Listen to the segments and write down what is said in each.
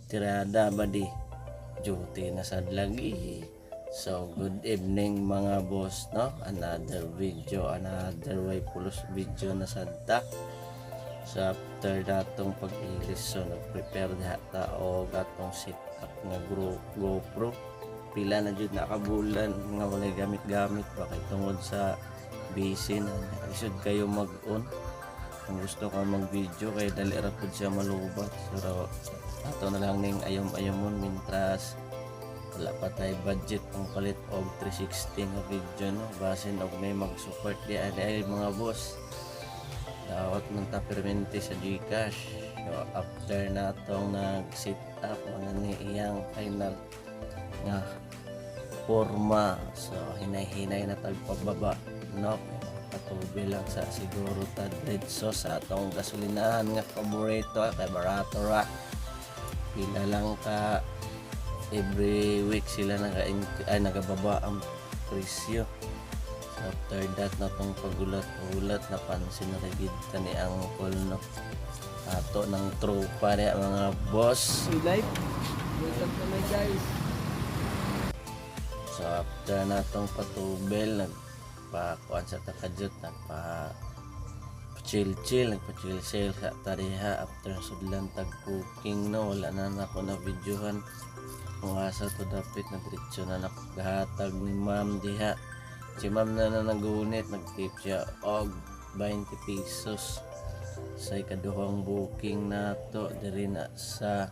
tirada ba di duty na sad lagi. So good evening mga boss, no, another video, another way pulos video na sadta. So after datong pag-ilis, so nag-prepare diha ta og atong setup nga GoPro. Pila na jud nakabulan nga walay gamit-gamit ba kay tungod sa busy na isod kayo mag-on. Kung gusto ka mag-video kay dali ra pud siya malubat. So ato na lang ning ayom-ayomon mintras wala pa tay budget pang palit og 360 nga video, no, basin og may mag-support di ay mga boss. Dawat man ta permente sa Gcash. So after natong nag-set up mga ni iyang final nga forma, so hinay-hinay na tagpababa, no, patubi lang sa siguro ta diretso sa atong gasolinahan nga paborito kay barato ra. Pila lang ka every week sila nagababa ang presyo. So after that natong pagulat-ulat napansin na rigid ni ang no, ato ng tropa niya mga boss. Live, welcome to my guys. So after natong patubel nagpakuan sa takadjut, nagpa-chill sa tariha. After sudlan tag-booking, no, wala na ako na videohan kung asa to dapat na diretso na nakahatag ni ma'am diha. Si ma'am na nagunit, nag-tip siya og 20 pesos sa ikaduhang booking na to diri na sa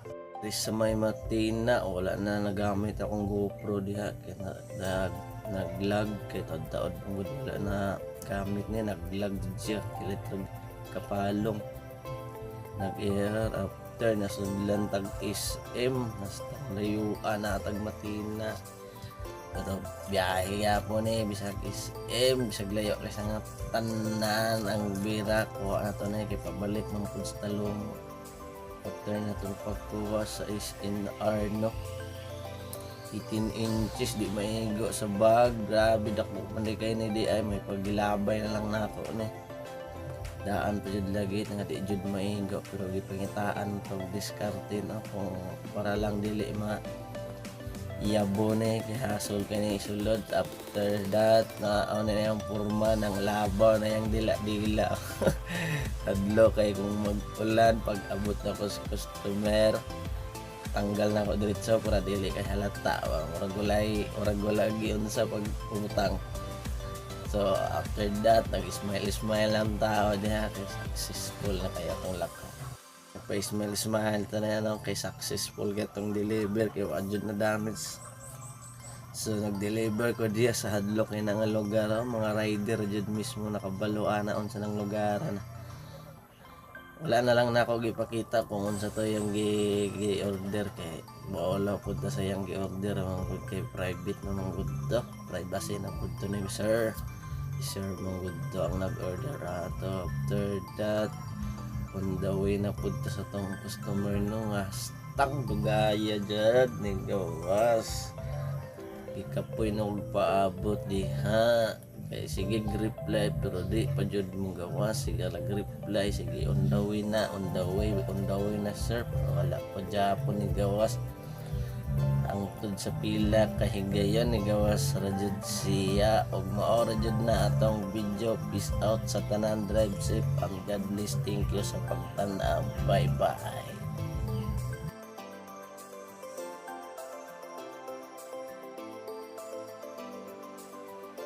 may Matina. Wala na nagamit akong GoPro diha kay naglag kay taod-taod wala na gamit niya, naglag siya kilit kapalong nag-error. After nasudlan tag SM nastang layuan na tag Matina, pero biyahe po ni bisag SM bisag layo kasi nga tanan ang bira ko na to na kay pabalik ng pud sa talong. After na itong pagkuha sa SNR, no, 18 inches di maigo sa bag. Grabe dako manday kay ni di ay may pagilabay na lang nako ni daan pa jud lagi nga di jud maigo, pero gipangitaan tong diskarte, no, kung para lang dili iyabone kay hasol kani isulod. After that na ano na yung porma ng labaw na yung dila-dila. Tadlo kay kung mag-ulan pag abot na ko sa customer tanggal na ko diretso para dili kay halata murag gulay giun sa pagputang. So after that nag-smile ang tao diha kay successful na kaya tong lakaw. Pa-smile ta na yan kay successful gatong deliver kay wajud na damage. So nag-deliver ko diya sa hadlok ni nga lugar, mga rider jud mismo nakabaluan na unsa nang lugar na. Wala na lang nako gipakita kung unsa to yung gi-order kay bola pud ta sa yang gi-order mga kay private na mga gud to, privacy na pud to ni sir mga gud to ang nag-order ato. After that on the way na punta sa tong customer, no, nga stang dugaya jud ni gawas ikapoy na paabot diha kay sige reply pero di pa jud mo gawas. Sige reply, sige on the way na sir, pero wala pa japon ni gawas. Ang tud sa pila kahigayon ni gawas ra jud siya og mao ra jud na atong video. Peace out sa tanan, drive safe and God bless. Thank you sa pagtan-aw, bye bye.